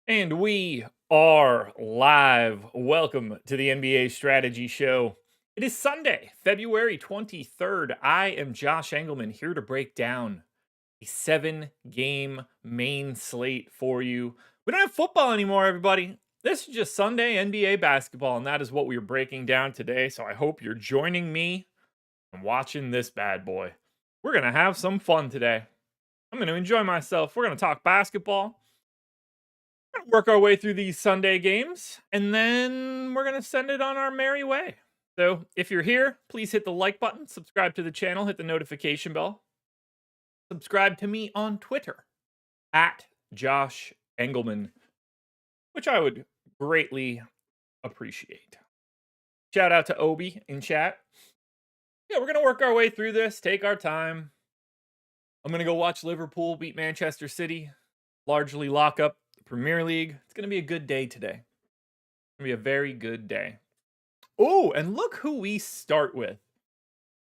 And we are live. Welcome to the NBA Strategy Show. It is Sunday, February 23rd. I am Josh Engleman here to break down a 7-game main slate for you. We don't have football anymore, everybody. This is just Sunday NBA basketball, and that is what we are breaking down today. So I hope you're joining me and watching this bad boy. We're going to have some fun today. I'm going to enjoy myself. We're going to talk basketball, work our way through these Sunday games, and then we're going to send it on our merry way. So if you're here, please hit the like button, subscribe to the channel, hit the notification bell. Subscribe to me on Twitter at Josh Engleman, which I would greatly appreciate. Shout out to Obi in chat. Yeah, we're going to work our way through this, take our time. I'm going to go watch Liverpool beat Manchester City, largely lock up the Premier League. It's going to be a good day today. It's going to be a very good day. Oh, and look who we start with.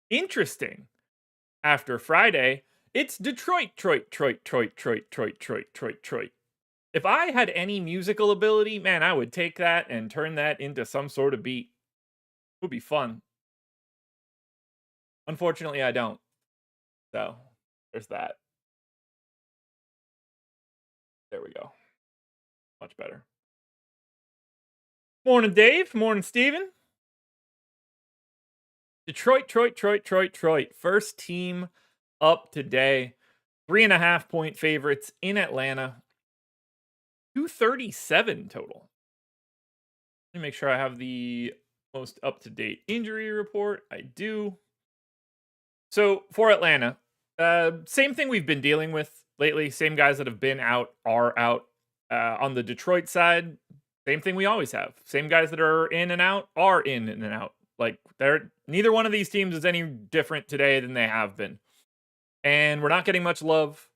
Interesting. After Friday, it's Detroit. If I had any musical ability, man, I would take that and turn that into some sort of beat. It would be fun. Unfortunately, I don't. So, there's that. There we go. Much better. Morning, Dave. Morning, Steven. Detroit. First team up today. 3.5-point favorites in Atlanta. 237 total. Let me make sure I have the most up-to-date injury report. I do. So for Atlanta, same thing we've been dealing with lately. Same guys that have been out are out. On the Detroit side, same thing we always have. Same guys that are in and out are in and out. Like neither one of these teams is any different today than they have been. And we're not getting much love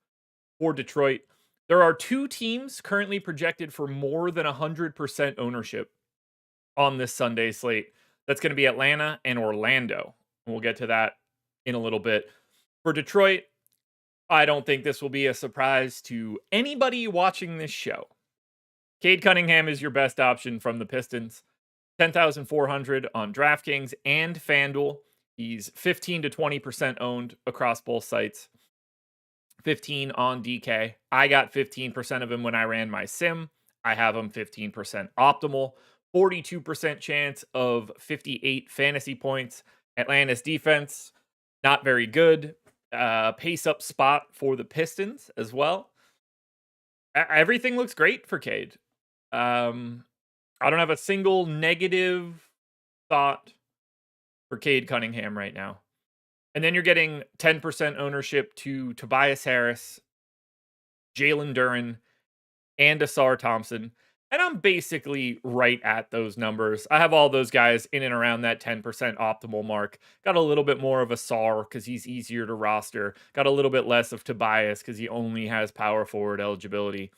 for Detroit. There are two teams currently projected for more than 100% ownership on this Sunday slate. That's going to be Atlanta and Orlando. And we'll get to that in a little bit. For Detroit, I don't think this will be a surprise to anybody watching this show. Cade Cunningham is your best option from the Pistons. 10,400 on DraftKings and FanDuel. He's 15 to 20% owned across both sites. 15 on DK. I got 15% of him when I ran my sim. I have him 15% optimal. 42% chance of 58 fantasy points. Atlanta's defense, not very good. Pace up spot for the Pistons as well. Everything looks great for Cade. I don't have a single negative thought for Cade Cunningham right now. And then you're getting 10% ownership to Tobias Harris, Jalen Duren, and Asar Thompson. And I'm basically right at those numbers. I have all those guys in and around that 10% optimal mark. Got a little bit more of Asar because he's easier to roster. Got a little bit less of Tobias because he only has power forward eligibility.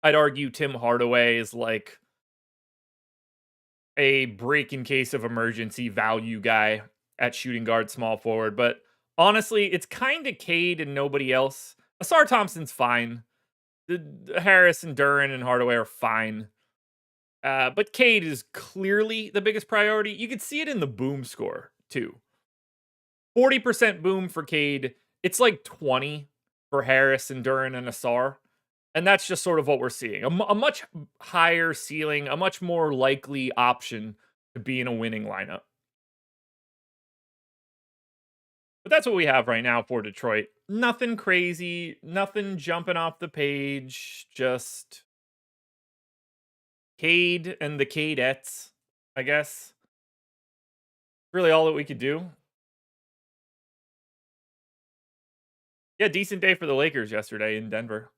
I'd argue Tim Hardaway is like a break in case of emergency value guy at shooting guard, small forward. But honestly, it's kind of Cade and nobody else. Asar Thompson's fine. The Harris and Duren and Hardaway are fine. But Cade is clearly the biggest priority. You could see it in the boom score, too. 40% boom for Cade. It's like 20 for Harris and Duren and Asar. And that's just sort of what we're seeing. A much higher ceiling, a much more likely option to be in a winning lineup. But that's what we have right now for Detroit. Nothing crazy, nothing jumping off the page, just Cade and the Cadettes, I guess. Really all that we could do. Yeah, decent day for the Lakers yesterday in Denver.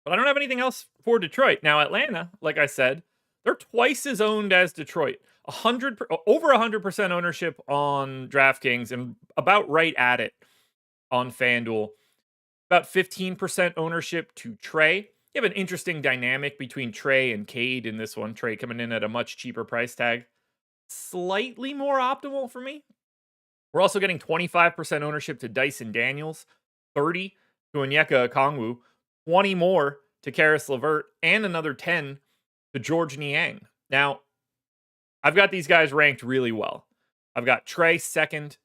But I don't have anything else for Detroit. Now, Atlanta, like I said, they're twice as owned as Detroit. Over 100% ownership on DraftKings and about right at it on FanDuel. About 15% ownership to Trey. You have an interesting dynamic between Trey and Cade in this one. Trey coming in at a much cheaper price tag. Slightly more optimal for me. We're also getting 25% ownership to Dyson Daniels. 30 to Onyeka Okongwu. 20 more to Karis LeVert and another 10 to George Niang. Now, I've got these guys ranked really well. I've got Trey second.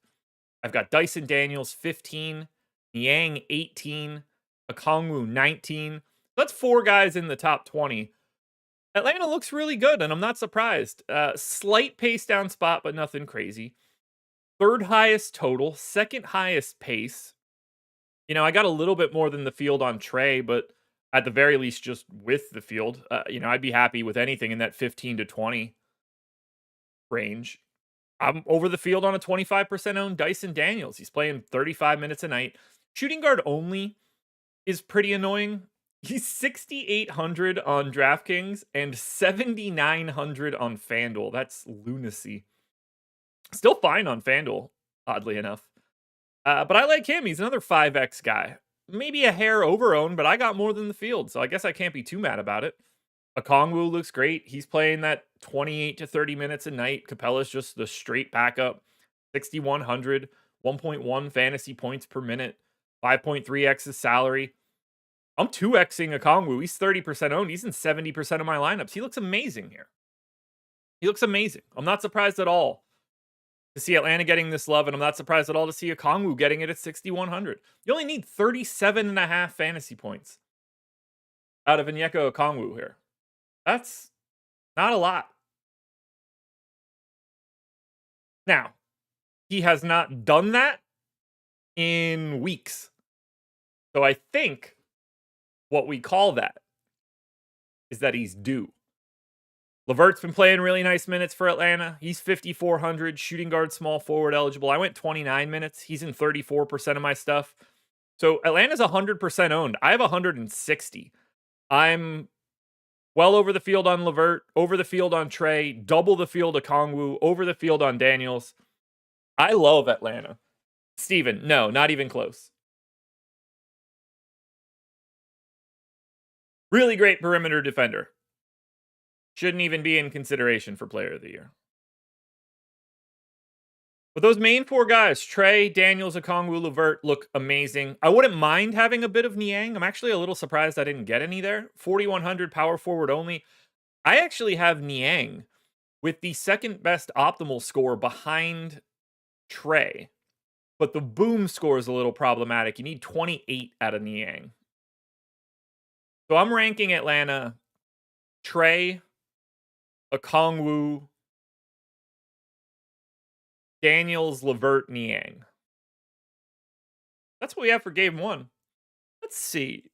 I've got Dyson Daniels 15, Niang 18, Okongwu 19. That's 4 guys in the top 20. Atlanta looks really good, and I'm not surprised. Slight pace down spot, but nothing crazy. 3rd highest total, 2nd highest pace. I got a little bit more than the field on Trey, but at the very least, just with the field, I'd be happy with anything in that 15 to 20 range. I'm over the field on a 25% owned Dyson Daniels. He's playing 35 minutes a night. Shooting guard only is pretty annoying. He's 6,800 on DraftKings and 7,900 on FanDuel. That's lunacy. Still fine on FanDuel, oddly enough. But I like him. He's another 5X guy. Maybe a hair over-owned, but I got more than the field, so I guess I can't be too mad about it. Okongwu looks great. He's playing that 28 to 30 minutes a night. Capella's just the straight backup. 6,100, 1.1 fantasy points per minute, 5.3x his salary. I'm 2xing Okongwu. He's 30% owned. He's in 70% of my lineups. He looks amazing here. He looks amazing. I'm not surprised at all to see Atlanta getting this love, and I'm not surprised at all to see Okongwu getting it at 6,100. You only need 37.5 fantasy points out of Onyeka Okongwu here. That's not a lot. Now, he has not done that in weeks. So I think what we call that is that he's due. LeVert's been playing really nice minutes for Atlanta. He's 5,400, shooting guard, small forward eligible. I went 29 minutes. He's in 34% of my stuff. So Atlanta's 100% owned. I have 160. I'm well over the field on LeVert, over the field on Trey, double the field of Okongwu, over the field on Daniels. I love Atlanta. Steven, no, not even close. Really great perimeter defender. Shouldn't even be in consideration for player of the year. But those main 4 guys, Trey, Daniels, Okongwu, LeVert, look amazing. I wouldn't mind having a bit of Niang. I'm actually a little surprised I didn't get any there. 4,100 power forward only. I actually have Niang with the 2nd best optimal score behind Trey. But the boom score is a little problematic. You need 28 out of Niang. So I'm ranking Atlanta Trey, Okongwu, Daniels, LeVert, Niang. That's what we have for game 1. Let's see.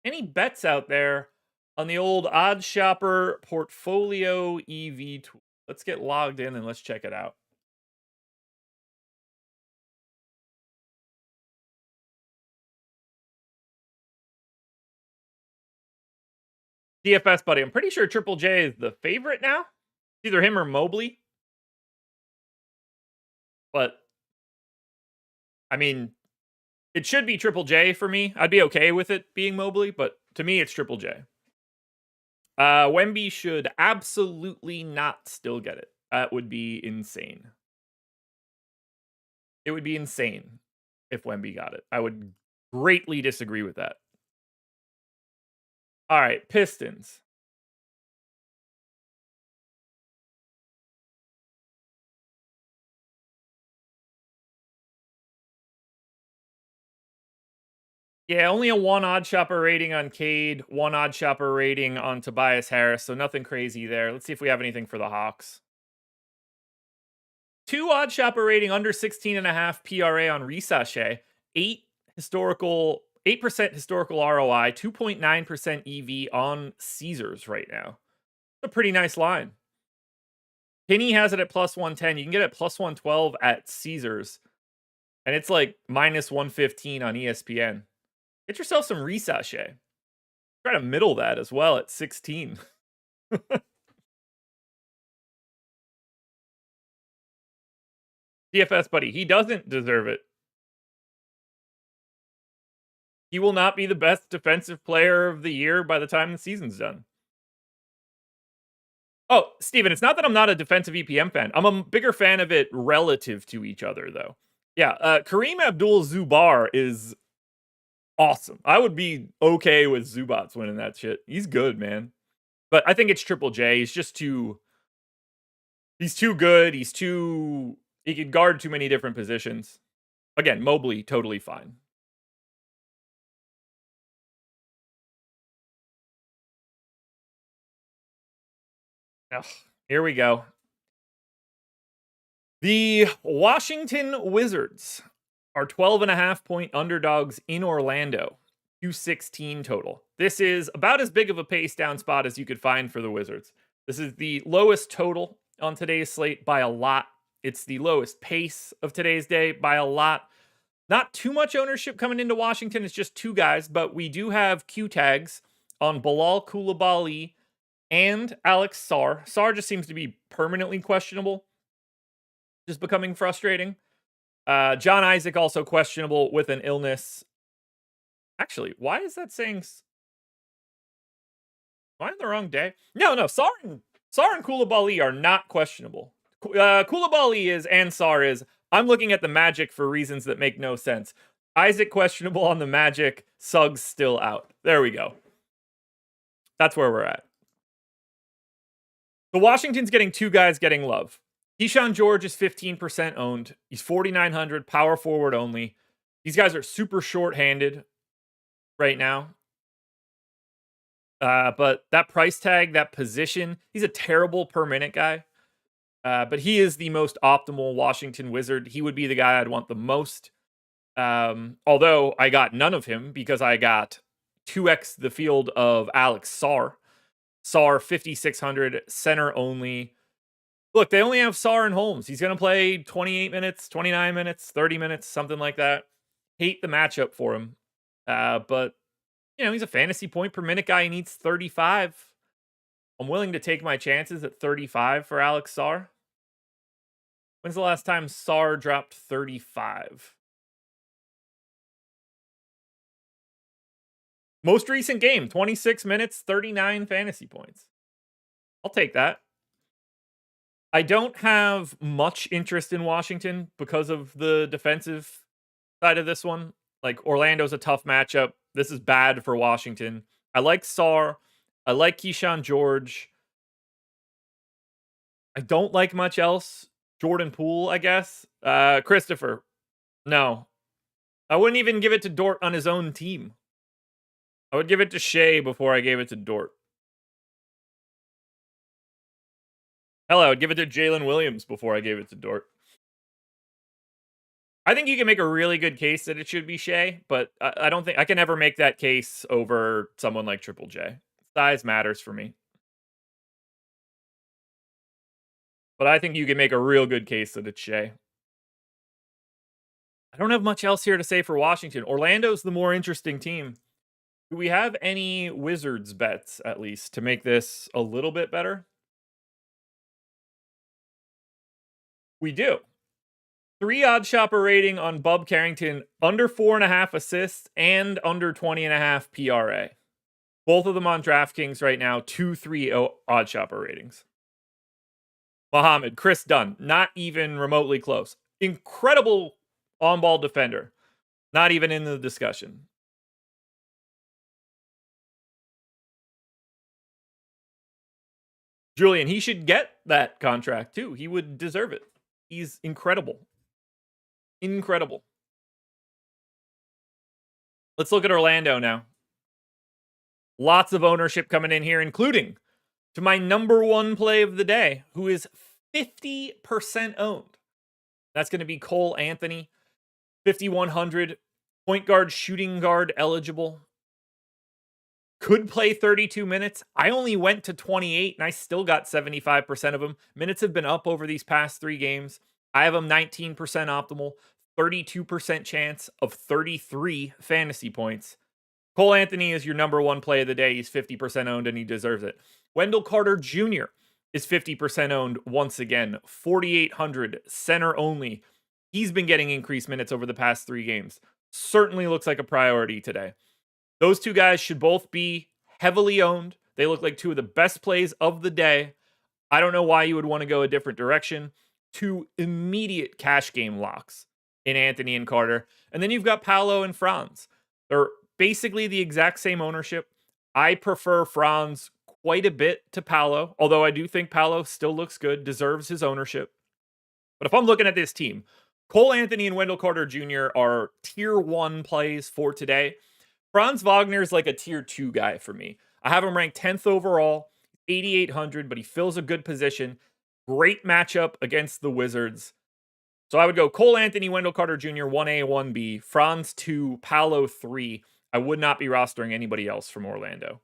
Any bets out there on the old Odd Shopper portfolio EV tool? Let's get logged in and let's check it out. DFS buddy, I'm pretty sure Triple J is the favorite now. It's either him or Mobley. But, I mean, it should be Triple J for me. I'd be okay with it being Mobley, but to me, it's Triple J. Wemby should absolutely not still get it. That would be insane. It would be insane if Wemby got it. I would greatly disagree with that. All right, Pistons. Yeah, only a 1 odd shopper rating on Cade, 1 odd shopper rating on Tobias Harris, so nothing crazy there. Let's see if we have anything for the Hawks. 2 odd shopper rating under 16.5 PRA on Risashe, 8% historical ROI, 2.9% EV on Caesars right now. It's a pretty nice line. Penny has it at plus 110. You can get it at plus 112 at Caesars. And it's like minus 115 on ESPN. Get yourself some Risashe. Try to middle that as well at 16. DFS buddy, he doesn't deserve it. He will not be the best defensive player of the year by the time the season's done. Oh, Steven, it's not that I'm not a defensive EPM fan. I'm a bigger fan of it relative to each other, though. Yeah, Kareem Abdul-Jabbar is awesome. I would be okay with Zubats winning that shit. He's good, man. But I think it's Triple J. He's just too. He's too good. He could guard too many different positions. Again, Mobley, totally fine. Ugh, here we go. The Washington Wizards are 12.5-point underdogs in Orlando. 216 total. This is about as big of a pace down spot as you could find for the Wizards. This is the lowest total on today's slate by a lot. It's the lowest pace of today's day by a lot. Not too much ownership coming into Washington. It's just two guys, but we do have Q tags on Bilal Coulibaly and Alex Sarr. Sarr just seems to be permanently questionable, just becoming frustrating. John Isaac also questionable with an illness. Actually, why is that saying? Am I on the wrong day? No. Sarr and Coulibaly are not questionable. Coulibaly is and Sarr is. I'm looking at the Magic for reasons that make no sense. Isaac questionable on the Magic. Suggs still out. There we go. That's where we're at. The Washington's getting two guys getting love. Keyshawn George is 15% owned. He's 4,900, power forward only. These guys are super short-handed right now. But that price tag, that position, he's a terrible per-minute guy. But he is the most optimal Washington Wizard. He would be the guy I'd want the most. Although I got none of him because I got 2x the field of Alex Sarr. Sarr, 5,600, center only. Look, they only have Sarr and Holmes. He's going to play 28 minutes, 29 minutes, 30 minutes, something like that. Hate the matchup for him. But, he's a fantasy point per minute guy. He needs 35. I'm willing to take my chances at 35 for Alex Sarr. When's the last time Sarr dropped 35? Most recent game, 26 minutes, 39 fantasy points. I'll take that. I don't have much interest in Washington because of the defensive side of this one. Like, Orlando's a tough matchup. This is bad for Washington. I like Sarr. I like Keyshawn George. I don't like much else. Jordan Poole, I guess. Christopher. No. I wouldn't even give it to Dort on his own team. I would give it to Shea before I gave it to Dort. Hell, I would give it to Jalen Williams before I gave it to Dort. I think you can make a really good case that it should be Shea, but I don't think I can ever make that case over someone like Triple J. Size matters for me. But I think you can make a real good case that it's Shea. I don't have much else here to say for Washington. Orlando's the more interesting team. Do we have any Wizards bets, at least, to make this a little bit better? We do. 3 odd shopper rating on Bub Carrington, under 4.5 assists and under 20.5 PRA. Both of them on DraftKings right now, 2-3 odd shopper ratings. Muhammad, Chris Dunn, not even remotely close. Incredible on-ball defender. Not even in the discussion. Julian, he should get that contract too. He would deserve it. He's incredible. Incredible. Let's look at Orlando now. Lots of ownership coming in here, including to my number one play of the day, who is 50% owned. That's going to be Cole Anthony, 5,100, point guard, shooting guard eligible. Could play 32 minutes. I only went to 28 and I still got 75% of them. Minutes have been up over these past 3 games. I have him 19% optimal, 32% chance of 33 fantasy points. Cole Anthony is your number one play of the day. He's 50% owned and he deserves it. Wendell Carter Jr. is 50% owned once again, 4,800, center only. He's been getting increased minutes over the past 3 games. Certainly looks like a priority today. Those two guys should both be heavily owned. They look like 2 of the best plays of the day. I don't know why you would want to go a different direction. 2 immediate cash game locks in Anthony and Carter. And then you've got Paolo and Franz. They're basically the exact same ownership. I prefer Franz quite a bit to Paolo, although I do think Paolo still looks good, deserves his ownership. But if I'm looking at this team, Cole Anthony and Wendell Carter Jr. are tier 1 plays for today. Franz Wagner is like a tier 2 guy for me. I have him ranked 10th overall, 8,800, but he fills a good position. Great matchup against the Wizards. So I would go Cole Anthony, Wendell Carter Jr., 1A, 1B, Franz 2, Paolo 3. I would not be rostering anybody else from Orlando.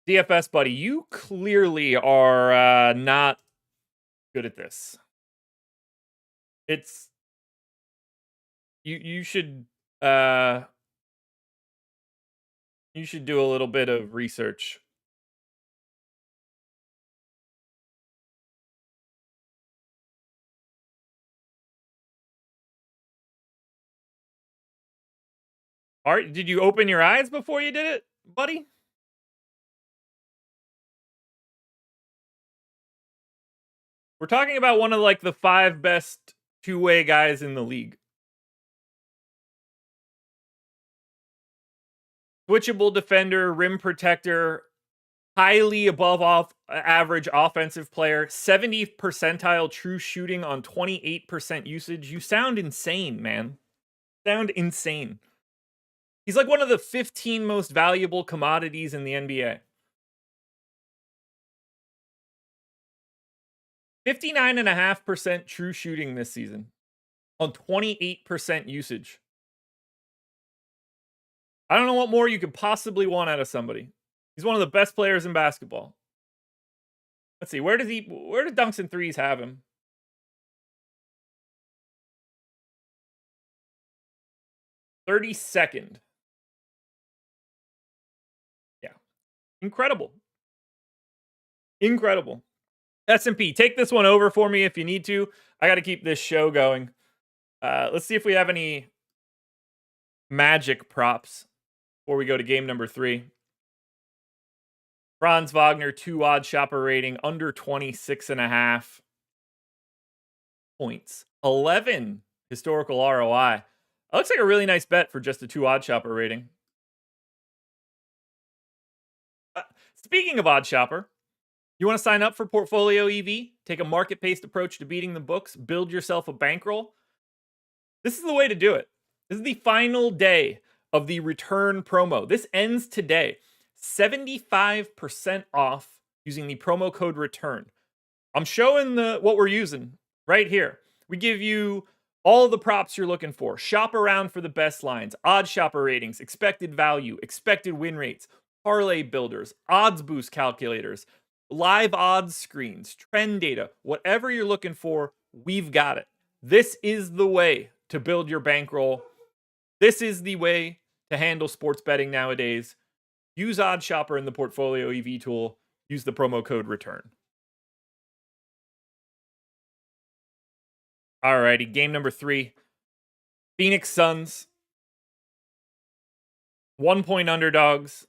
DFS buddy, you clearly are not good at this. It's you should do a little bit of research. All right, did you open your eyes before you did it, buddy? We're talking about one of like the 5 best two-way guys in the league. Switchable defender, rim protector, highly above average offensive player, 70th percentile true shooting on 28% usage. You sound insane, man. Sound insane. He's like one of the 15 most valuable commodities in the NBA. 59.5% true shooting this season on 28% usage. I don't know what more you could possibly want out of somebody. He's one of the best players in basketball. Let's see, where did dunks and threes have him? 32nd. Yeah. Incredible. Incredible. S&P, take this one over for me if you need to. I got to keep this show going. Let's see if we have any magic props before we go to game number 3. Franz Wagner, 2 odd shopper rating, under 26.5 points. 11 historical ROI. That looks like a really nice bet for just a 2 odd shopper rating. Speaking of odd shopper, you want to sign up for Portfolio EV? Take a market-paced approach to beating the books, build yourself a bankroll? This is the way to do it. This is the final day of the return promo. This ends today. 75% off using the promo code RETURN. I'm showing what we're using right here. We give you all the props you're looking for. Shop around for the best lines, odd shopper ratings, expected value, expected win rates, parlay builders, odds boost calculators, live odds screens, trend data, whatever you're looking for, we've got it. This is the way to build your bankroll. This is the way to handle sports betting nowadays. Use Odd Shopper in the Portfolio EV tool. Use the promo code RETURN. Alrighty, game number 3. Phoenix Suns. 1-point underdogs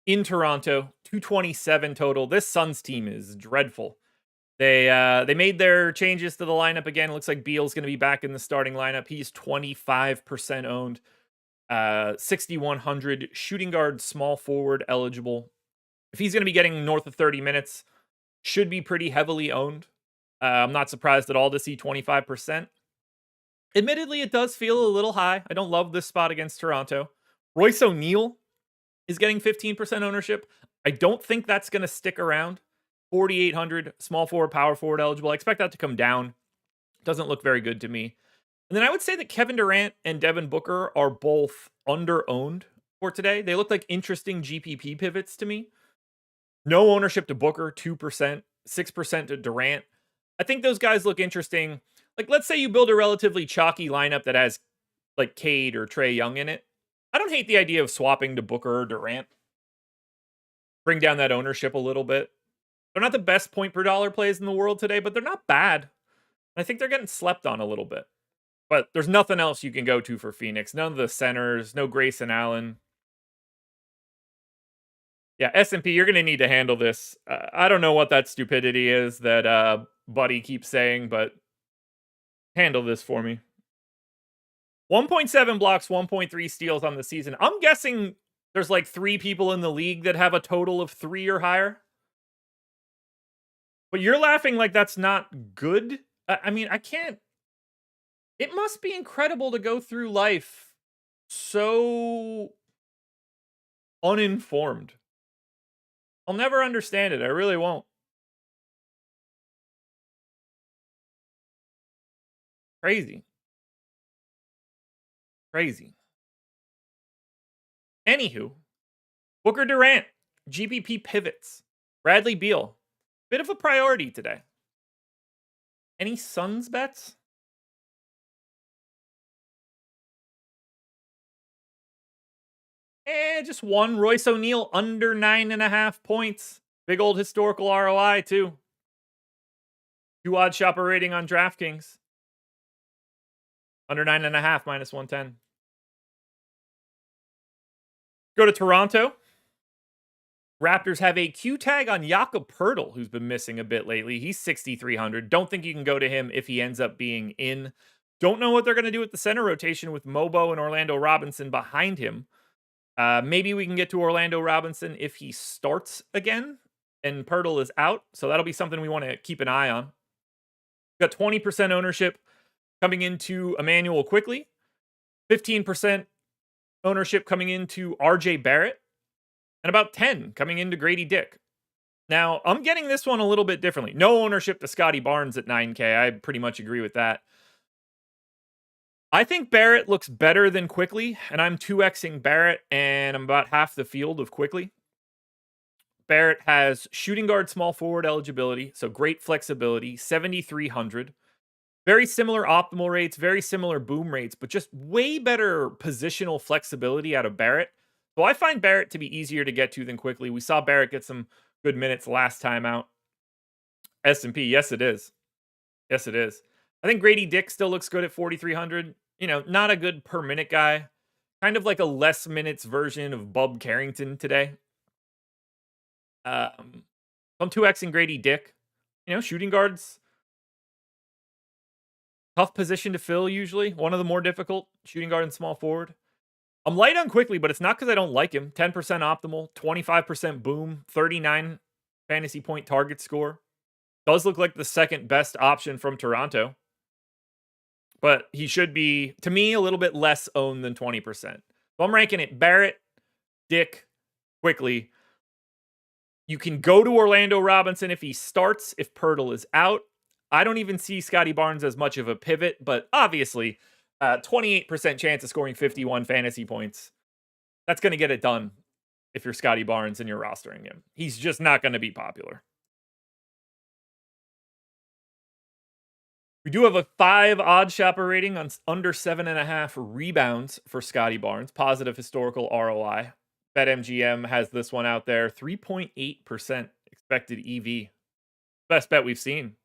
in Toronto. 227 total. This Suns team is dreadful. They made their changes to the lineup again. It looks like Beal's going to be back in the starting lineup. He's 25% owned. 6,100 shooting guard, small forward eligible. If he's going to be getting north of 30 minutes, should be pretty heavily owned. I'm not surprised at all to see 25%. Admittedly, it does feel a little high. I don't love this spot against Toronto. Royce O'Neal is getting 15% ownership. I don't think that's going to stick around. 4,800, small forward, power forward eligible. I expect that to come down. Doesn't look very good to me. And then I would say that Kevin Durant and Devin Booker are both under-owned for today. They look like interesting GPP pivots to me. No ownership to Booker, 2%, 6% to Durant. I think those guys look interesting. Like, let's say you build a relatively chalky lineup that has, like, Cade or Trae Young in it. I don't hate the idea of swapping to Booker or Durant. Bring down that ownership a little bit. They're not the best point per dollar plays in the world today, but they're not bad. I think they're getting slept on a little bit. But there's nothing else you can go to for Phoenix. None of the centers, no Grayson Allen. Yeah, S&P, you're going to need to handle this. I don't know what that stupidity is that Buddy keeps saying, but handle this for me. 1.7 blocks, 1.3 steals on the season. I'm guessing there's like 3 people in the league that have a total of 3 or higher. But you're laughing like that's not good? I mean, I can't. It must be incredible to go through life so uninformed. I'll never understand it. I really won't. Crazy. Crazy. Anywho, Booker Durant, GPP pivots. Bradley Beal, bit of a priority today. Any Suns bets? Just one. Royce O'Neal under 9.5 points. Big old historical ROI too. 2 odd shopper rating on DraftKings. Under 9.5 minus 110. Go to Toronto. Raptors have a Q tag on Jakob Poeltl, who's been missing a bit lately. He's 6,300. Don't think you can go to him if he ends up being in. Don't know what they're going to do with the center rotation with Mobo and Orlando Robinson behind him. Maybe we can get to Orlando Robinson if he starts again and Poeltl is out. So that'll be something we want to keep an eye on. Got 20% ownership coming into Emmanuel Quickly. 15% ownership coming into RJ Barrett. And about 10 coming into Grady Dick. Now, I'm getting this one a little bit differently. No ownership to Scotty Barnes at 9K. I pretty much agree with that. I think Barrett looks better than Quickly, and I'm 2xing Barrett, and I'm about half the field of Quickly. Barrett has shooting guard, small forward eligibility, so great flexibility, 7,300. Very similar optimal rates, very similar boom rates, but just way better positional flexibility out of Barrett. So I find Barrett to be easier to get to than Quickly. We saw Barrett get some good minutes last time out. S&P, yes it is. Yes it is. I think Grady Dick still looks good at 4,300. Not a good per minute guy. Kind of like a less minutes version of Bub Carrington today. I'm 2xing Grady Dick. Shooting guards. Tough position to fill usually. One of the more difficult. Shooting guard and small forward. I'm light on Quickly, but it's not because I don't like him. 10% optimal, 25% boom, 39 fantasy point target score. Does look like the second best option from Toronto. But he should be, to me, a little bit less owned than 20%. So I'm ranking it Barrett, Dick, Quickly. You can go to Orlando Robinson if he starts, if Poeltl is out. I don't even see Scotty Barnes as much of a pivot, but obviously 28% chance of scoring 51 fantasy points. That's going to get it done if you're Scotty Barnes and you're rostering him. He's just not going to be popular. We do have a 5 odd shopper rating on under 7.5 rebounds for Scotty Barnes. Positive historical ROI. BetMGM has this one out there. 3.8% expected EV. Best bet we've seen.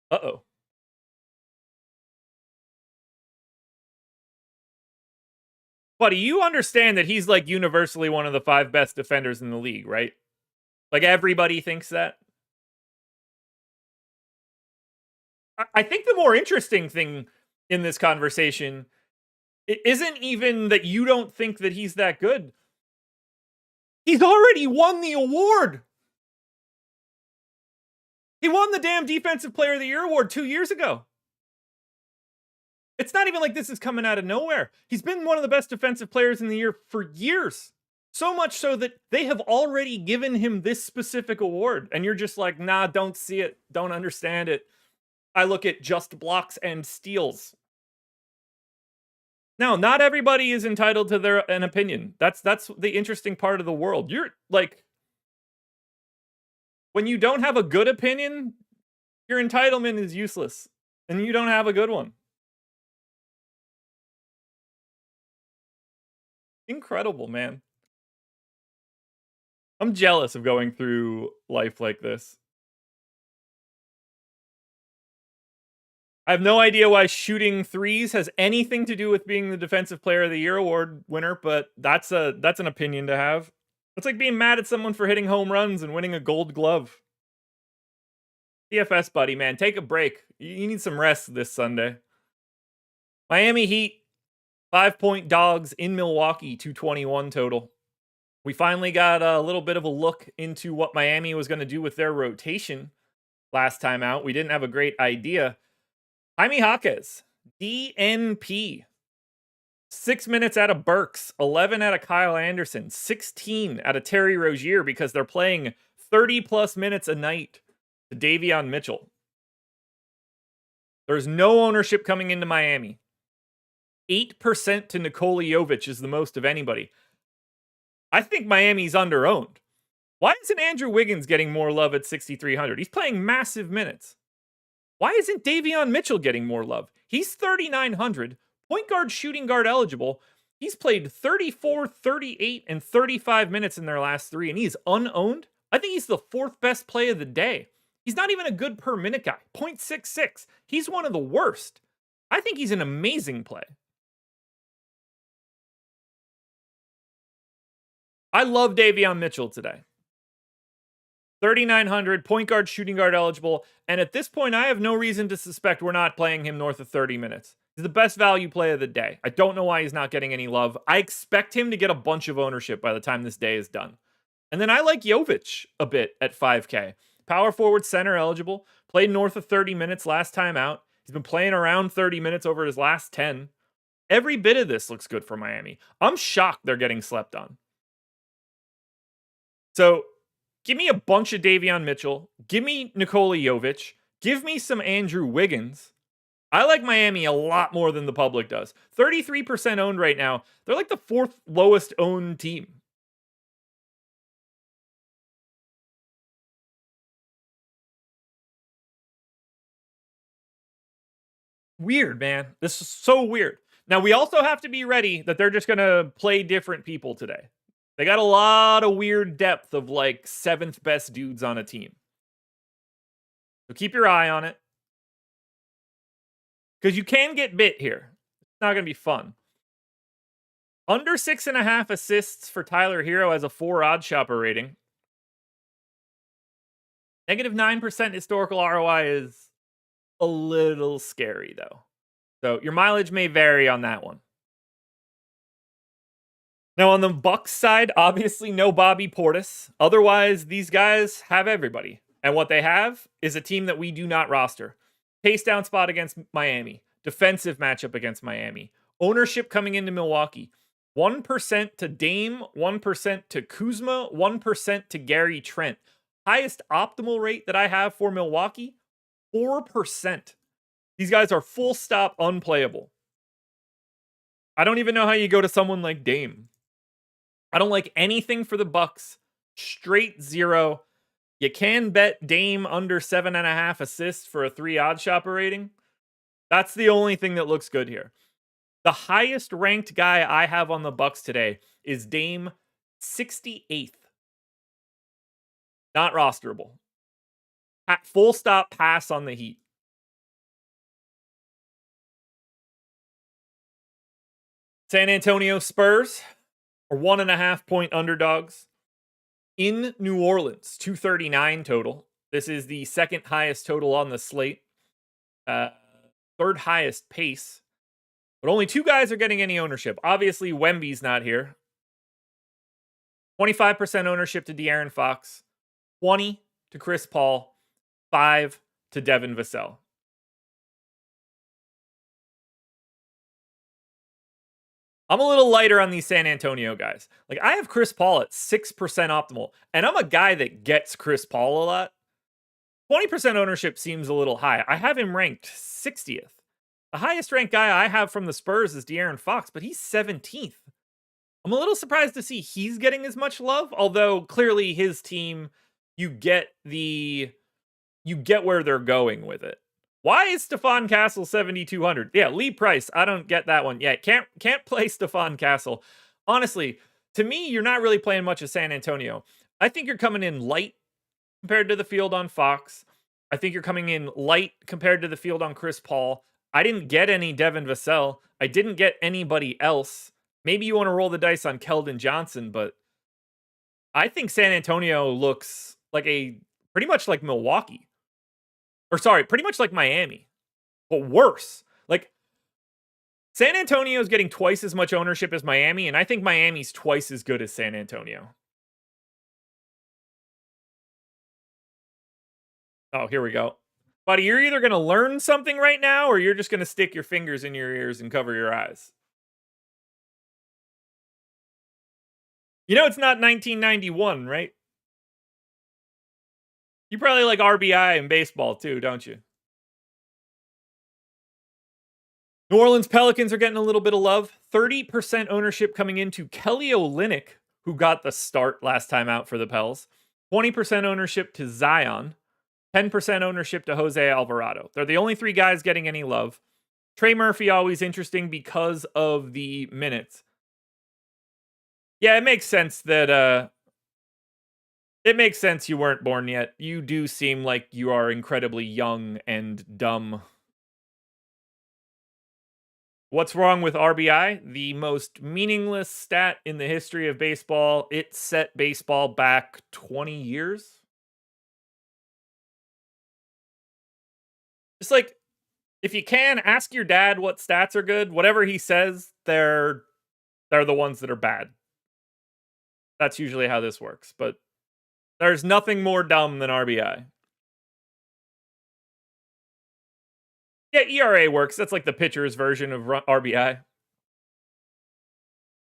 Uh-oh. Buddy, you understand that he's like universally one of the 5 best defenders in the league, right? Like everybody thinks that. I think the more interesting thing in this conversation isn't even that you don't think that he's that good. He's already won the award. He won the damn Defensive Player of the Year award 2 years ago. It's not even like this is coming out of nowhere. He's been one of the best defensive players in the year for years. So much so that they have already given him this specific award. And you're just like, nah, don't see it. Don't understand it. I look at just blocks and steals. Now, not everybody is entitled to an opinion. That's the interesting part of the world. You're like, when you don't have a good opinion, your entitlement is useless. And you don't have a good one. Incredible, man. I'm jealous of going through life like this. I have no idea why shooting threes has anything to do with being the Defensive Player of the Year award winner, but that's an opinion to have. It's like being mad at someone for hitting home runs and winning a Gold Glove. DFS buddy, man, take a break. You need some rest this Sunday. Miami Heat, 5-point dogs in Milwaukee, 221 total. We finally got a little bit of a look into what Miami was going to do with their rotation last time out. We didn't have a great idea. Jaime Jaquez, DNP. 6 minutes out of Burks, 11 out of Kyle Anderson, 16 out of Terry Rozier because they're playing 30-plus minutes a night to Davion Mitchell. There's no ownership coming into Miami. 8% to Nikola Jovic is the most of anybody. I think Miami's under-owned. Why isn't Andrew Wiggins getting more love at 6,300? He's playing massive minutes. Why isn't Davion Mitchell getting more love? He's 3,900. Point guard, shooting guard eligible. He's played 34, 38, and 35 minutes in their last 3, and he's unowned. I think he's the 4th best play of the day. He's not even a good per minute guy. 0.66. He's one of the worst. I think he's an amazing play. I love Davion Mitchell today. 3,900, point guard, shooting guard eligible. And at this point, I have no reason to suspect we're not playing him north of 30 minutes. He's the best value play of the day. I don't know why he's not getting any love. I expect him to get a bunch of ownership by the time this day is done. And then I like Jovic a bit at 5K. Power forward, center eligible. Played north of 30 minutes last time out. He's been playing around 30 minutes over his last 10. Every bit of this looks good for Miami. I'm shocked they're getting slept on. So give me a bunch of Davion Mitchell. Give me Nikola Jovic. Give me some Andrew Wiggins. I like Miami a lot more than the public does. 33% owned right now. They're like the 4th lowest owned team. Weird, man. This is so weird. Now, we also have to be ready that they're just going to play different people today. They got a lot of weird depth of like 7th best dudes on a team. So keep your eye on it. Because you can get bit here. It's not going to be fun. Under 6.5 assists for Tyler Hero as a 4 odd shopper rating. Negative 9% historical ROI is a little scary, though. So your mileage may vary on that one. Now, on the Bucks side, obviously no Bobby Portis. Otherwise, these guys have everybody. And what they have is a team that we do not roster. Pace down spot against Miami. Defensive matchup against Miami. Ownership coming into Milwaukee. 1% to Dame, 1% to Kuzma, 1% to Gary Trent. Highest optimal rate that I have for Milwaukee, 4%. These guys are full stop unplayable. I don't even know how you go to someone like Dame. I don't like anything for the Bucks. Straight 0. You can bet Dame under 7.5 assists for a 3 odd shopper rating. That's the only thing that looks good here. The highest ranked guy I have on the Bucks today is Dame, 68th. Not rosterable. Full stop pass on the Heat. San Antonio Spurs are 1.5 point underdogs in New Orleans, 239 total. This is the 2nd highest total on the slate. 3rd highest pace. But only 2 guys are getting any ownership. Obviously, Wemby's not here. 25% ownership to De'Aaron Fox. 20 to Chris Paul. 5 to Devin Vassell. I'm a little lighter on these San Antonio guys. Like, I have Chris Paul at 6% optimal, and I'm a guy that gets Chris Paul a lot. 20% ownership seems a little high. I have him ranked 60th. The highest ranked guy I have from the Spurs is De'Aaron Fox, but he's 17th. I'm a little surprised to see he's getting as much love, although clearly his team, you get where they're going with it. Why is Stephon Castle 7,200? Yeah, Lee Price. I don't get that one. Yeah, can't play Stephon Castle. Honestly, to me, you're not really playing much of San Antonio. I think you're coming in light compared to the field on Fox. I think you're coming in light compared to the field on Chris Paul. I didn't get any Devin Vassell. I didn't get anybody else. Maybe you want to roll the dice on Keldon Johnson, but I think San Antonio looks like pretty much like Milwaukee. Or sorry, pretty much like Miami, but worse. Like, San Antonio's getting twice as much ownership as Miami, and I think Miami's twice as good as San Antonio. Oh, here we go. Buddy, you're either going to learn something right now, or you're just going to stick your fingers in your ears and cover your eyes. You know it's not 1991, right? You probably like RBI in baseball too, don't you? New Orleans Pelicans are getting a little bit of love. 30% ownership coming into Kelly Olynyk, who got the start last time out for the Pels. 20% ownership to Zion. 10% ownership to Jose Alvarado. They're the only three guys getting any love. Trey Murphy, always interesting because of the minutes. Yeah, it makes sense that it makes sense you weren't born yet. You do seem like you are incredibly young and dumb. What's wrong with RBI? The most meaningless stat in the history of baseball. It set baseball back 20 years. Just like, if you can, ask your dad what stats are good. Whatever he says, they're the ones that are bad. That's usually how this works. But there's nothing more dumb than RBI. Yeah, ERA works. That's like the pitcher's version of RBI.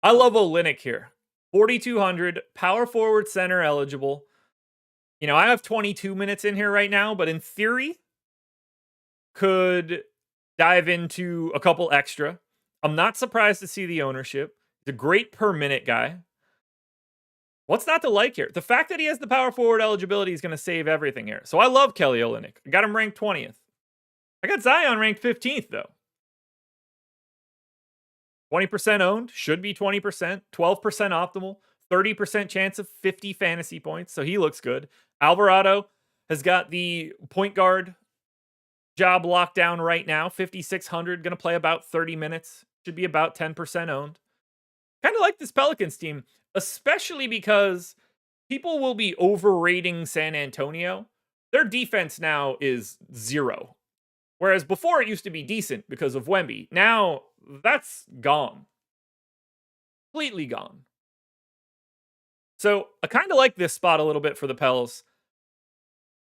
I love Olynyk here. 4,200, power forward, center eligible. You know, I have 22 minutes in here right now, but in theory, could dive into a couple extra. I'm not surprised to see the ownership. He's a great per minute guy. What's not to like here? The fact that he has the power forward eligibility is going to save everything here. So I love Kelly Olynyk. I got him ranked 20th. I got Zion ranked 15th, though. 20% owned, should be 20%, 12% optimal, 30% chance of 50 fantasy points, so he looks good. Alvarado has got the point guard job locked down right now, 5,600, going to play about 30 minutes, should be about 10% owned. Kind of like this Pelicans team, especially because people will be overrating San Antonio. Their defense now is 0. Whereas before it used to be decent because of Wemby. Now that's gone. Completely gone. So I kind of like this spot a little bit for the Pels.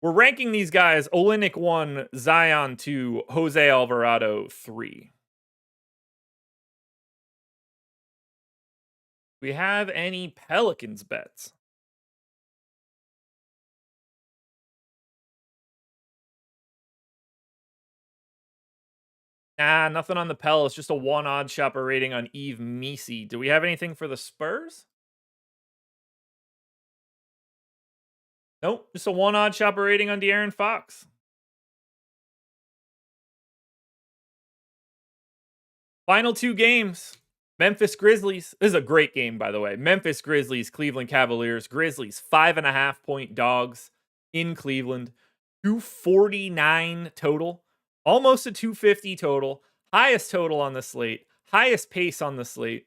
We're ranking these guys: Olynyk 1, Zion 2, Jose Alvarado 3. We have any Pelicans bets? Nah, nothing on the Pels. Just a 1 odd shopper rating on Eve Misi. Do we have anything for the Spurs? Nope. Just a 1 odd shopper rating on De'Aaron Fox. Final 2 games. Memphis Grizzlies. This is a great game, by the way. Memphis Grizzlies, Cleveland Cavaliers. Grizzlies, 5.5 point dogs in Cleveland. 249 total. Almost a 250 total. Highest total on the slate. Highest pace on the slate.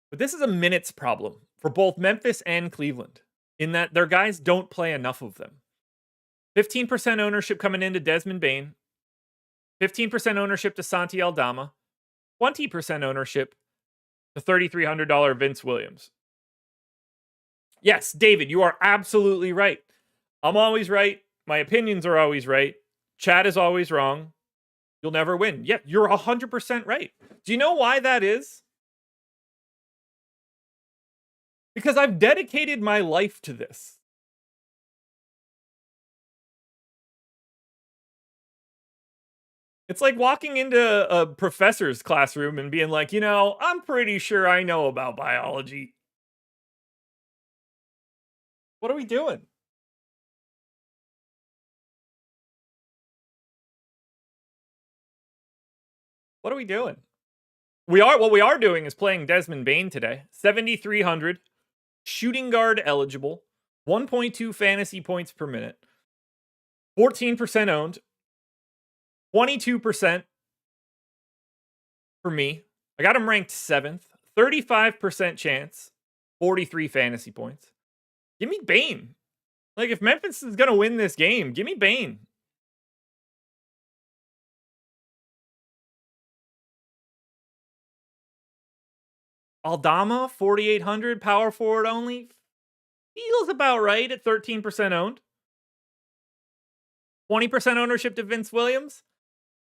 But this is a minutes problem for both Memphis and Cleveland, in that their guys don't play enough of them. 15% ownership coming into Desmond Bane. 15% ownership to Santi Aldama. 20% ownership to $3,300 Vince Williams. Yes, David, you are absolutely right. I'm always right. My opinions are always right. Chad is always wrong. You'll never win. Yeah, you're 100% right. Do you know why that is? Because I've dedicated my life to this. It's like walking into a professor's classroom and being like, I'm pretty sure I know about biology. What are we doing? What are we doing? What we are doing is playing Desmond Bane today. 7,300, shooting guard eligible, 1.2 fantasy points per minute, 14% owned, 22% for me. I got him ranked 7th, 35% chance, 43 fantasy points. Give me Bane. Like, if Memphis is going to win this game, give me Bane. Aldama, 4,800, power forward only. Feels about right at 13% owned. 20% ownership to Vince Williams.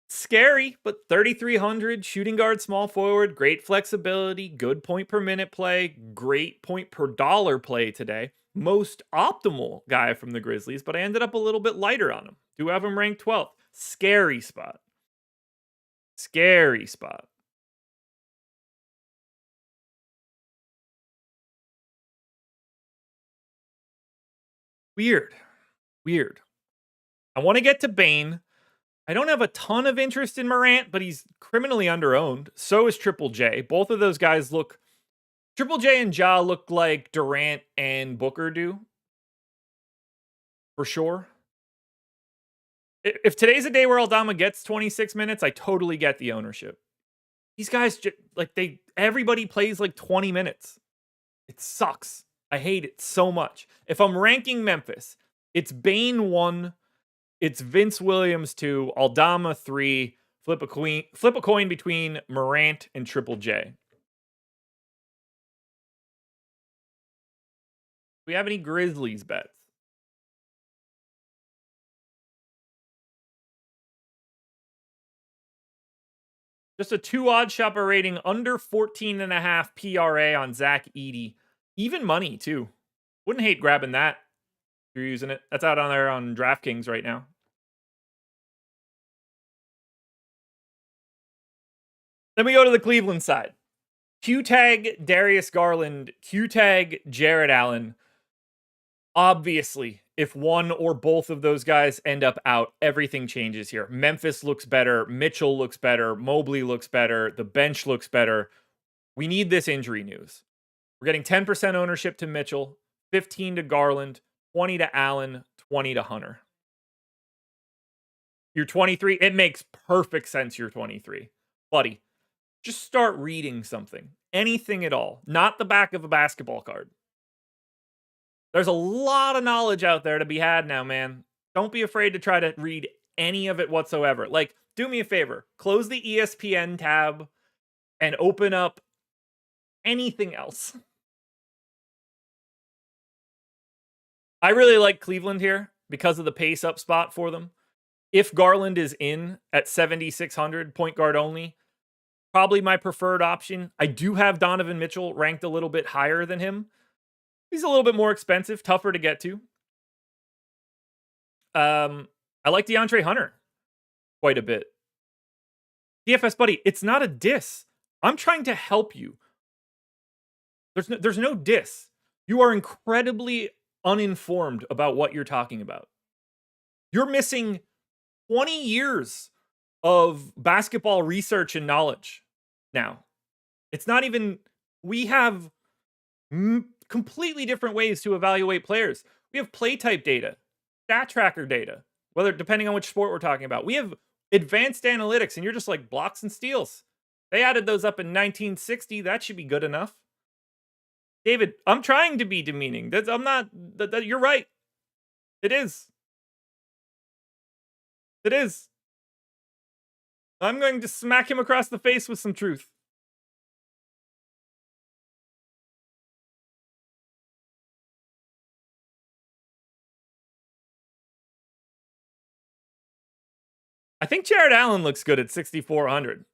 Scary, but 3,300, shooting guard, small forward, great flexibility, good point per minute play, great point per dollar play today. Most optimal guy from the Grizzlies, but I ended up a little bit lighter on him. Do have him ranked 12th. Scary spot. Scary spot. Weird. I want to get to Bane. I don't have a ton of interest in Morant, but he's criminally underowned. So is Triple J. Both of those guys look... Triple J and Ja look like Durant and Booker do. For sure. If today's a day where Aldama gets 26 minutes, I totally get the ownership. These guys, everybody plays like 20 minutes. It sucks. I hate it so much. If I'm ranking Memphis, it's Bane 1, it's Vince Williams 2, Aldama 3, flip a coin between Morant and Triple J. Do we have any Grizzlies bets? Just a 2 odd shopper rating under 14.5 PRA on Zach Edey. Even money, too. Wouldn't hate grabbing that if you're using it. That's out on there on DraftKings right now. Then we go to the Cleveland side. Q-tag Darius Garland, Q-tag Jarrett Allen. Obviously, if one or both of those guys end up out, everything changes here. Memphis looks better. Mitchell looks better. Mobley looks better. The bench looks better. We need this injury news. We're getting 10% ownership to Mitchell, 15 to Garland, 20 to Allen, 20 to Hunter. You're 23. It makes perfect sense you're 23. Buddy, just start reading something. Anything at all. Not the back of a basketball card. There's a lot of knowledge out there to be had now, man. Don't be afraid to try to read any of it whatsoever. Like, do me a favor. Close the ESPN tab and open up anything else. I really like Cleveland here because of the pace up spot for them. If Garland is in at 7,600, point guard only, probably my preferred option. I do have Donovan Mitchell ranked a little bit higher than him. He's a little bit more expensive, tougher to get to. I like DeAndre Hunter quite a bit. DFS buddy, it's not a diss. I'm trying to help you. There's no diss. You are incredibly uninformed about what you're talking about. You're missing 20 years of basketball research and knowledge now. It's not even... We have completely different ways to evaluate players. We have play type data, stat tracker data, whether depending on which sport we're talking about. We have advanced analytics, and you're just like blocks and steals. They added those up in 1960. That should be good enough. David, I'm trying to be demeaning. I'm not. You're right. It is. It is. I'm going to smack him across the face with some truth. I think Jarrett Allen looks good at 6,400.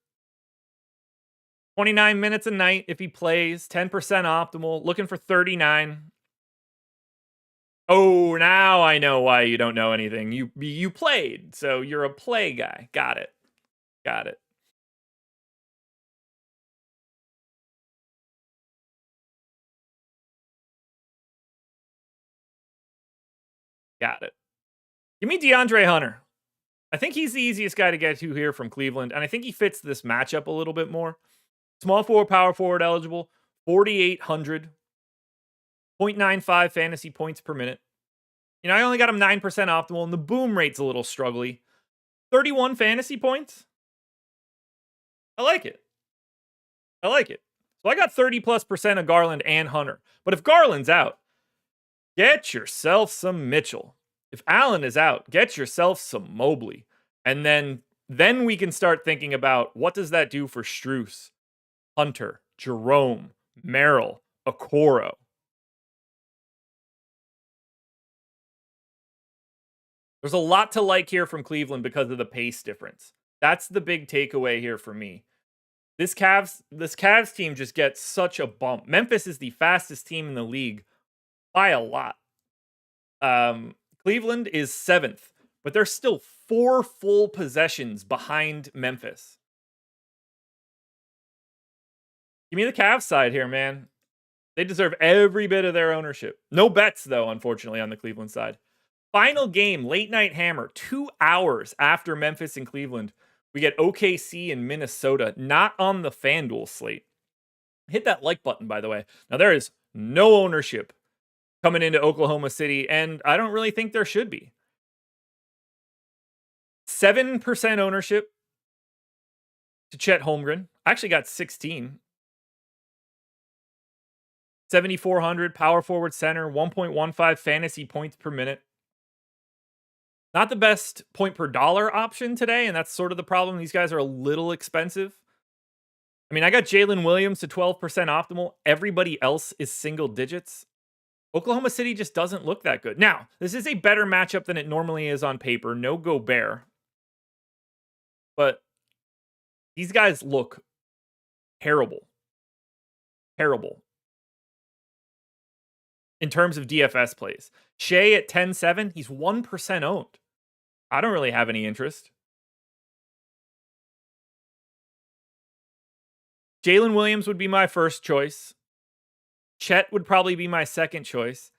29 minutes a night if he plays, 10% optimal, looking for 39. Oh, now I know why you don't know anything. You played, so you're a play guy. Got it. Got it. Got it. Give me DeAndre Hunter. I think he's the easiest guy to get to here from Cleveland, and I think he fits this matchup a little bit more. Small forward, power forward eligible, 4,800, 0.95 fantasy points per minute. You know, I only got him 9% optimal, and the boom rate's a little struggly. 31 fantasy points. I like it. I like it. So I got 30+% of Garland and Hunter. But if Garland's out, get yourself some Mitchell. If Allen is out, get yourself some Mobley. And then we can start thinking about what does that do for Strus, Hunter, Jerome, Merrill, Okoro. There's a lot to like here from Cleveland because of the pace difference. That's the big takeaway here for me. This Cavs team just gets such a bump. Memphis is the fastest team in the league by a lot. Cleveland is 7th, but they're still 4 full possessions behind Memphis. Give me the Cavs side here, man. They deserve every bit of their ownership. No bets, though, unfortunately, on the Cleveland side. Final game, late night hammer, 2 hours after Memphis and Cleveland. We get OKC and Minnesota, not on the FanDuel slate. Hit that like button, by the way. Now, there is no ownership coming into Oklahoma City, and I don't really think there should be. 7% ownership to Chet Holmgren. I actually got 16. 7,400 power forward center, 1.15 fantasy points per minute. Not the best point per dollar option today, and that's sort of the problem. These guys are a little expensive. I mean, I got Jalen Williams to 12% optimal. Everybody else is single digits. Oklahoma City just doesn't look that good. Now, this is a better matchup than it normally is on paper. No Gobert. But these guys look terrible. Terrible. In terms of DFS plays. Shea at 10-7, he's 1% owned. I don't really have any interest. Jalen Williams would be my first choice. Chet would probably be my second choice.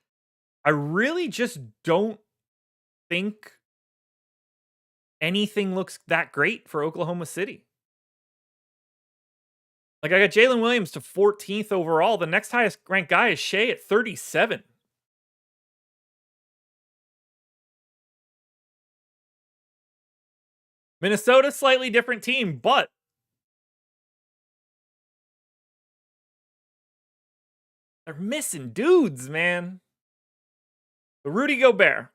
I really just don't think anything looks that great for Oklahoma City. Like, I got Jalen Williams to 14th overall. The next highest ranked guy is Shea at 37. Minnesota, slightly different team, but they're missing dudes, man. The Rudy Gobert,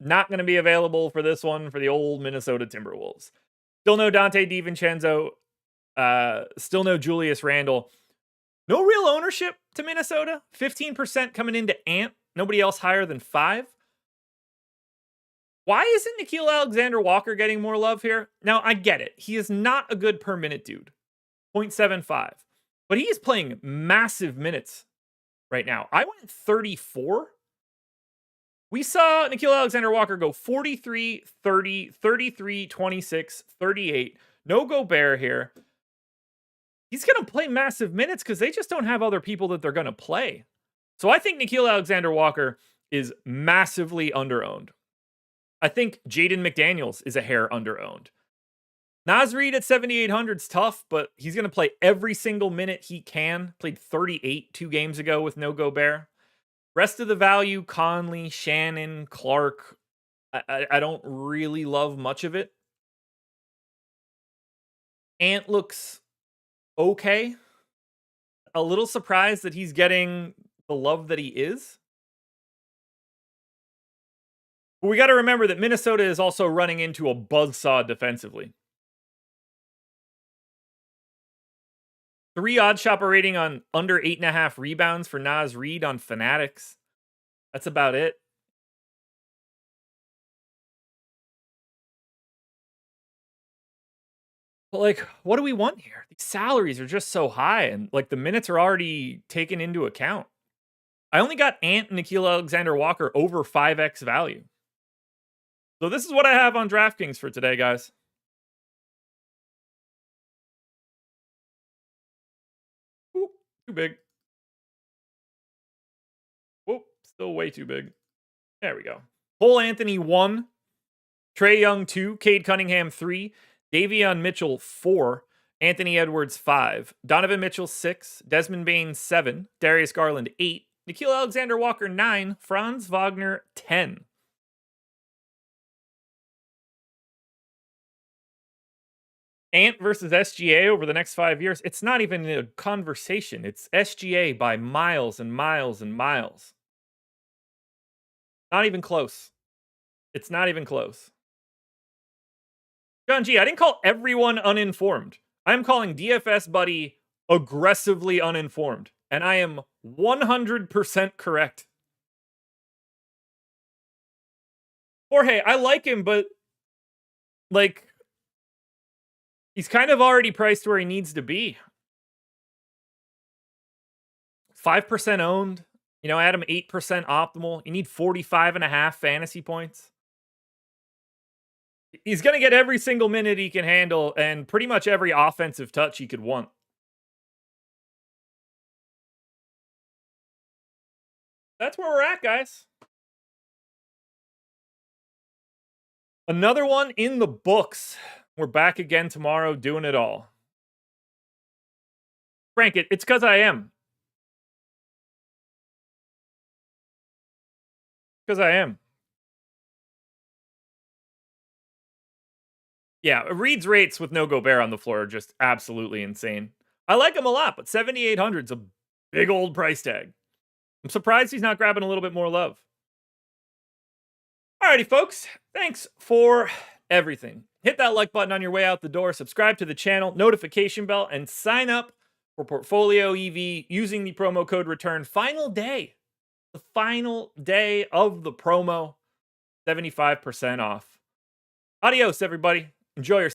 not going to be available for this one for the old Minnesota Timberwolves. Still no Dante DiVincenzo. Still no Julius Randle. No real ownership to Minnesota. 15% coming into Ant. Nobody else higher than 5. Why isn't Nickeil Alexander-Walker getting more love here? Now, I get it. He is not a good per minute dude. 0.75. But he is playing massive minutes right now. I went 34. We saw Nickeil Alexander-Walker go 43, 30, 33, 26, 38. No Gobert here. He's going to play massive minutes because they just don't have other people that they're going to play. So I think Nickeil Alexander-Walker is massively underowned. I think Jaden McDaniels is a hair underowned. Naz Reid at 7,800 is tough, but he's going to play every single minute he can. Played 38 2 games ago with no Gobert. Rest of the value, Conley, Shannon, Clark. I don't really love much of it. Ant looks okay. A little surprised that he's getting the love that he is. But we got to remember that Minnesota is also running into a buzzsaw defensively. 3 odd shopper rating on under 8.5 rebounds for Naz Reid on Fanatics. That's about it. But, like, what do we want here? These salaries are just so high, and, like, the minutes are already taken into account. I only got Ant and Nickeil Alexander-Walker over 5x value. So this is what I have on DraftKings for today, guys. Ooh, too big. Whoop, still way too big. There we go. Cole Anthony 1, Trae Young 2, Cade Cunningham 3, Davion Mitchell 4, Anthony Edwards 5, Donovan Mitchell 6, Desmond Bane 7, Darius Garland 8, Nickeil Alexander-Walker 9, Franz Wagner 10. Ant versus SGA over the next 5 years. It's not even a conversation. It's SGA by miles and miles and miles. Not even close. It's not even close. John G, I didn't call everyone uninformed. I'm calling DFS Buddy aggressively uninformed. and I am 100% correct. Jorge, I like him, but like, he's kind of already priced where he needs to be. 5% owned. You know, add him 8% optimal. You need 45.5 fantasy points. He's going to get every single minute he can handle and pretty much every offensive touch he could want. That's where we're at, guys. Another one in the books. We're back again tomorrow doing it all. Frank, it's because I am. Because I am. Yeah, Reed's rates with no Gobert on the floor are just absolutely insane. I like him a lot, but 7,800 is a big old price tag. I'm surprised he's not grabbing a little bit more love. Alrighty, folks. Thanks for everything. Hit that like button on your way out the door, subscribe to the channel, notification bell, and sign up for Portfolio EV using the promo code RETURN. Final day. The final day of the promo. 75% off. Adios, everybody. Enjoy your